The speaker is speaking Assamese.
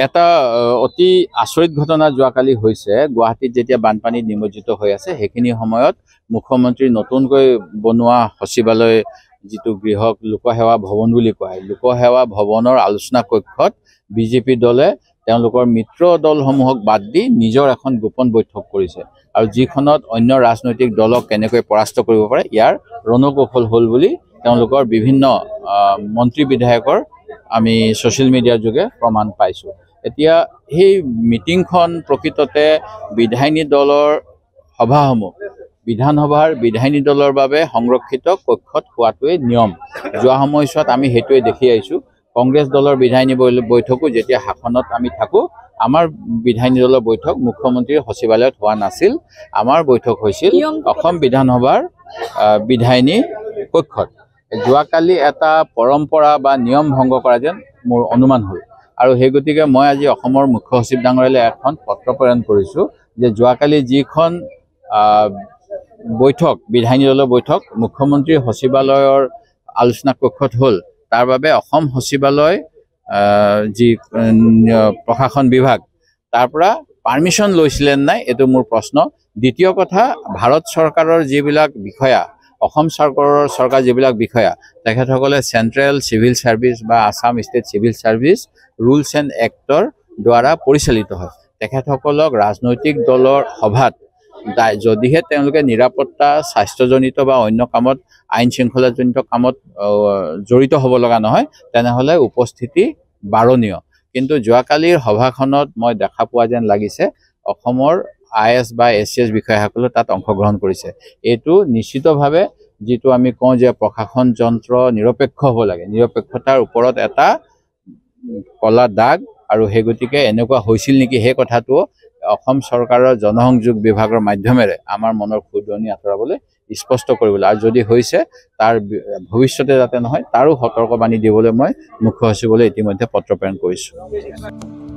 এটা অতি আচৰিত ঘটনা যোৱাকালি হৈছে। গুৱাহাটীত যেতিয়া বানপানীত নিমজ্জিত হৈ আছে সেইখিনি সময়ত মুখ্যমন্ত্ৰীৰ নতুনকৈ বনোৱা সচিবালয়, যিটো গৃহক লোকসেৱা ভৱন বুলি কোৱা হয়, লোকসেৱা ভৱনৰ আলোচনা কক্ষত বিজেপি দলে তেওঁলোকৰ মিত্ৰ দলসমূহক বাদ দি নিজৰ এখন গোপন বৈঠক কৰিছে আৰু যিখনত অন্য ৰাজনৈতিক দলক কেনেকৈ পৰাস্ত কৰিব পাৰে ইয়াৰ ৰণকৌশল হ'ল বুলি তেওঁলোকৰ বিভিন্ন মন্ত্ৰী বিধায়কৰ আমি সোশ্যাল মিডিয়াৰ যোগে প্ৰমাণ পাইছোঁ। এতিয়া সেই মিটিংখন প্ৰকৃততে বিধায়িনী দলৰ সভাসমূহ বিধানসভাৰ বিধায়িনী দলৰ বাবে সংৰক্ষিত কক্ষত হোৱাটোৱে নিয়ম। যোৱা সময়ছোৱাত আমি সেইটোৱে দেখি আহিছোঁ। কংগ্ৰেছ দলৰ বিধায়িনী বৈঠকো যেতিয়া শাসনত আমি থাকোঁ, আমাৰ বিধায়িনী দলৰ বৈঠক মুখ্যমন্ত্ৰীৰ সচিবালয়ত হোৱা নাছিল। আমাৰ বৈঠক হৈছিল অসম বিধানসভাৰ বিধায়িনী কক্ষত। যোৱাকালি এটা পৰম্পৰা বা নিয়ম ভংগ কৰা যেন মোৰ অনুমান হ'ল আৰু সেই গতিকে মই আজি অসমৰ মুখ্য সচিব ডাঙৰীয়ালৈ এখন পত্ৰ প্ৰেৰণ কৰিছোঁ যে যোৱাকালি যিখন বৈঠক বিধায়িনী দলৰ বৈঠক মুখ্যমন্ত্ৰীৰ সচিবালয়ৰ আলোচনা কক্ষত হ'ল, তাৰ বাবে অসম সচিবালয় যি প্ৰশাসন বিভাগ তাৰ পৰা পাৰ্মিশ্যন লৈছিলে নাই, এইটো মোৰ প্ৰশ্ন। দ্বিতীয় কথা, ভাৰত চৰকাৰৰ যিবিলাক বিষয়া, অসম চৰকাৰ যিবিলাক বিষয়া, তেখেতসকলে চেণ্ট্ৰেল চিভিল ছাৰ্ভিচ বা Assam state civil service rules and actor দ্বাৰা পৰিচালিত হয়। তেখেতসকলক ৰাজনৈতিক দলৰ সভাত যদিহে তেওঁলোকে নিৰাপত্তা, স্বাস্থ্যজনিত বা অন্য কামত, আইন শৃংখলাজনিত কামত জড়িত হ'ব লগা নহয়, তেনেহ'লে উপস্থিতি বাৰণীয়। কিন্তু যোৱাকালিৰ সভাখনত মই দেখা পোৱা যেন লাগিছে অসমৰ IS বা SCS বিষয়াসকলে তাত অংশগ্ৰহণ কৰিছে। এইটো নিশ্চিতভাৱে যিটো আমি কওঁ যে প্ৰশাসন যন্ত্ৰ নিৰপেক্ষ হ'ব লাগে, নিৰপেক্ষতাৰ ওপৰত এটা কলা দাগ আৰু সেই গতিকে এনেকুৱা হৈছিল নেকি সেই কথাটো অসম চৰকাৰৰ জনসংযোগ বিভাগৰ মাধ্যমেৰে আমাৰ মনৰ খুদনি আঁতৰাবলৈ স্পষ্ট কৰিবলৈ, আৰু যদি হৈছে তাৰ ভৱিষ্যতে যাতে নহয় তাৰো সতৰ্কবাণী দিবলৈ মই মুখ্য সচিবলৈ ইতিমধ্যে পত্ৰ প্ৰেৰণ কৰিছোঁ।